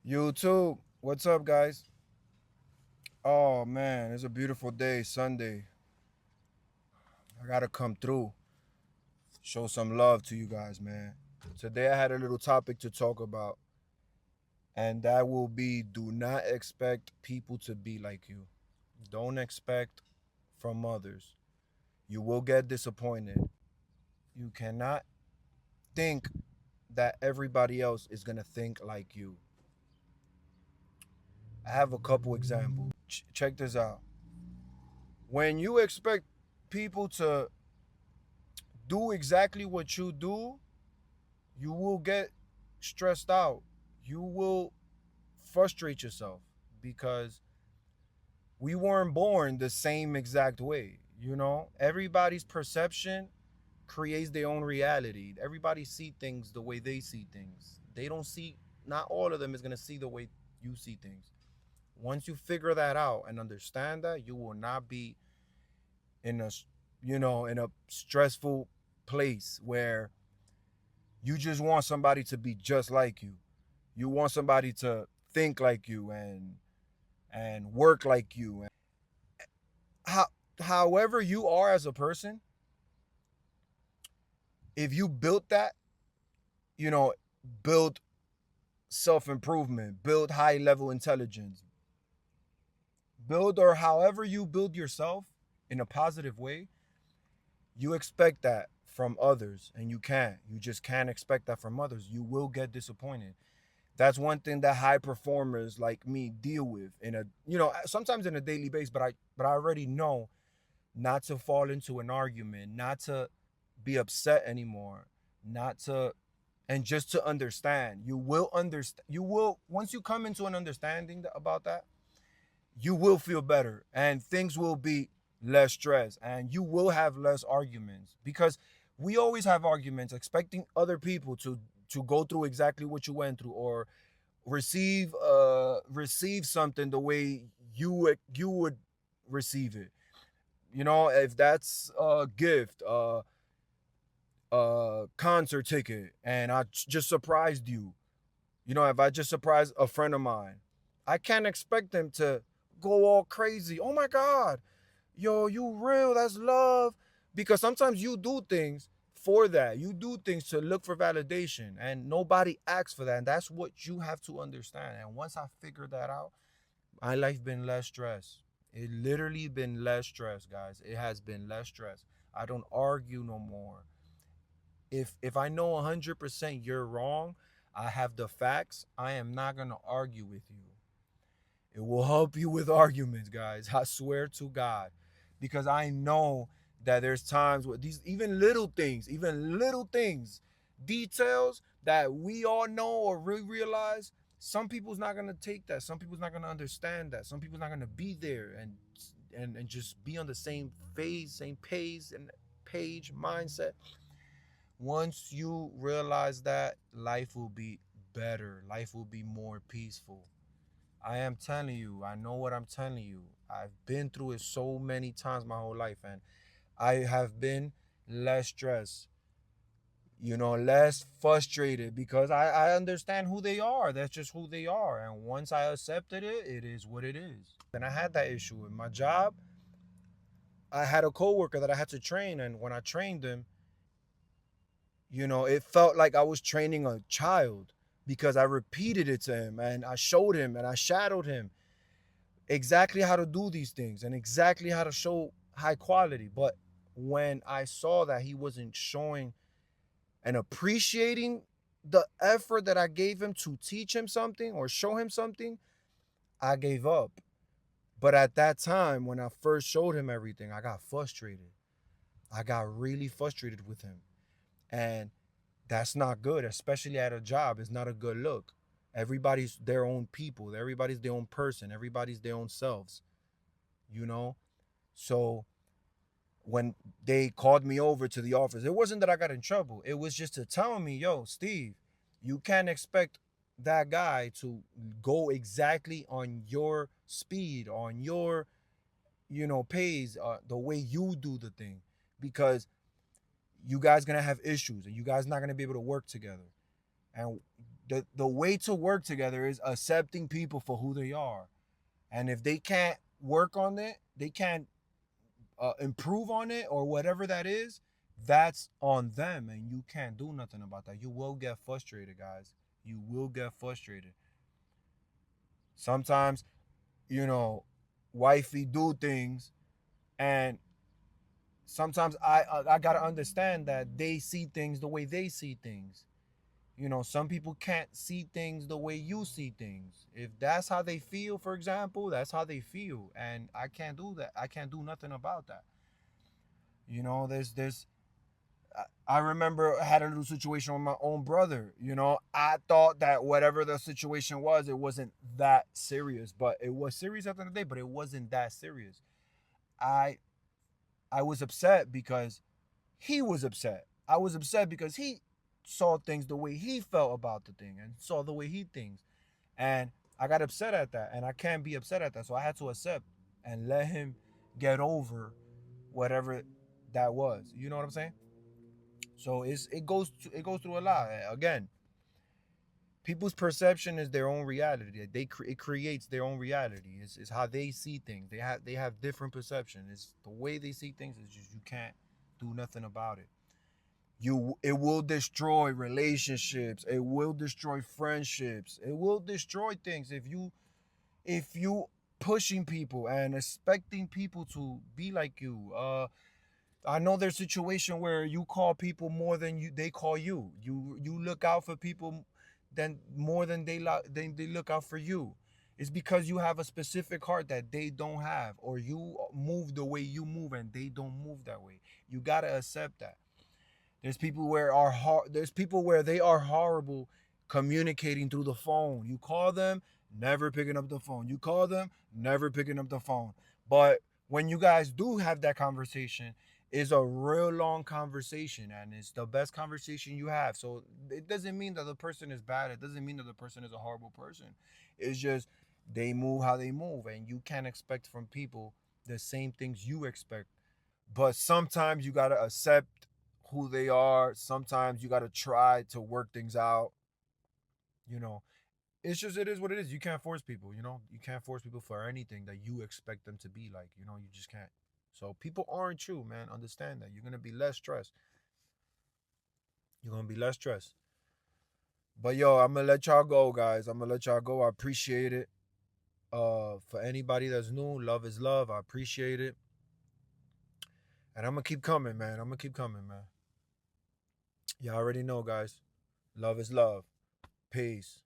YouTube, what's up, guys? Oh man, it's a beautiful day, Sunday. I gotta come through, show some love to you guys, man. Today I had a little topic to talk about, and that will be do not expect people to be like you. Don't expect from others. You will get disappointed. You cannot think that everybody else is gonna think like you. I have a couple examples. Check this out. When you expect people to do exactly what you do, you will get stressed out. You will frustrate yourself because we weren't born the same exact way. Everybody's perception creates their own reality. Everybody see things the way they see things. They don't see, not all of them is going to see the way you see things. Once you figure that out and understand that, you will not be in a stressful place where you just want somebody to be just like you. You want somebody to think like you and work like you. And how, however you are as a person, if you built that, you know, build self-improvement, build high level intelligence, build or however you build yourself in a positive way, you expect that from others and you can't. You just can't expect that from others. You will get disappointed. That's one thing that high performers like me deal with in a sometimes in a daily basis, but I already know not to fall into an argument, not to be upset anymore, not to and just to understand. You will once you come into an understanding about that, you will feel better and things will be less stress and you will have less arguments because we always have arguments expecting other people to go through exactly what you went through or receive something the way you would receive it. If that's a gift, concert ticket, and I just surprised you. If I just surprised a friend of mine, I can't expect them to go all crazy. Oh my God, yo, you real? That's love. Because sometimes you do things for that. You do things to look for validation, and nobody asks for that. And that's what you have to understand. And once I figured that out, my life been less stress. It literally been less stress, guys. It has been less stress. I don't argue no more. If I know 100% you're wrong, I have the facts. I am not gonna argue with you. It will help you with arguments, guys. I swear to God, because I know that there's times where these even little things, details that we all know or realize. Some people's not gonna take that. Some people's not gonna understand that. Some people's not gonna be there and just be on the same phase, same pace and page mindset. Once you realize that, life will be better. Life will be more peaceful. I am telling you, I know what I'm telling you. I've been through it so many times my whole life, and I have been less stressed, less frustrated because I understand who they are. That's just who they are. And once I accepted it, it is what it is. And I had that issue with my job. I had a coworker that I had to train, and when I trained him, it felt like I was training a child because I repeated it to him and I showed him and I shadowed him exactly how to do these things and exactly how to show high quality. But when I saw that he wasn't showing and appreciating the effort that I gave him to teach him something or show him something, I gave up. But at that time, when I first showed him everything, I got frustrated. I got really frustrated with him. And that's not good, especially at a job. It's not a good look. Everybody's their own people. Everybody's their own person. Everybody's their own selves, you know? So when they called me over to the office, it wasn't that I got in trouble. It was just to tell me, yo, Steve, you can't expect that guy to go exactly on your speed, on your, pace, the way you do the thing. Because you guys gonna have issues and you guys not gonna be able to work together. And The way to work together is accepting people for who they are. And if they can't work on it, they can't improve on it or whatever that is, that's on them, and you can't do nothing about that. You will get frustrated, guys. You will get frustrated. Sometimes, you know, wifey do things, and sometimes I gotta understand that they see things the way they see things. You know, some people can't see things the way you see things. If that's how they feel, for example, that's how they feel, and I can't do that. I can't do nothing about that. You know, there's I remember I had a little situation with my own brother. You know, I thought that whatever the situation was, it wasn't that serious, but it was serious at the end of the day, but it wasn't that serious. I I was upset because he was upset. I was upset because he saw things the way he felt about the thing and saw the way he thinks. And I got upset at that, and I can't be upset at that. So I had to accept and let him get over whatever that was. You know what I'm saying? So it goes through a lot. Again, people's perception is their own reality. It creates their own reality. It's how they see things. They have different perception. It's the way they see things. It's just you can't do nothing about it. It will destroy relationships. It will destroy friendships. It will destroy things if you pushing people and expecting people to be like you. I know there's situation where you call people more than they call you. You look out for people than more than they look out for you. It's because you have a specific heart that they don't have, or you move the way you move and they don't move that way. You gotta accept that. There's people where they are horrible communicating through the phone. You call them, never picking up the phone. You call them, never picking up the phone. But when you guys do have that conversation, it's a real long conversation, and it's the best conversation you have. So it doesn't mean that the person is bad. It doesn't mean that the person is a horrible person. It's just they move how they move, and you can't expect from people the same things you expect. But sometimes you gotta accept who they are. Sometimes you gotta try to work things out. You know, it is what it is. You can't force people. You can't force people for anything that you expect them to be like. You just can't. So people aren't you, man. Understand that. You're gonna be less stressed. You're gonna be less stressed. But yo, I'm gonna let y'all go, guys. I'm gonna let y'all go. I appreciate it. For anybody that's new, love is love. I appreciate it. And I'm gonna keep coming, man. I'm gonna keep coming, man. Y'all already know, guys. Love is love. Peace.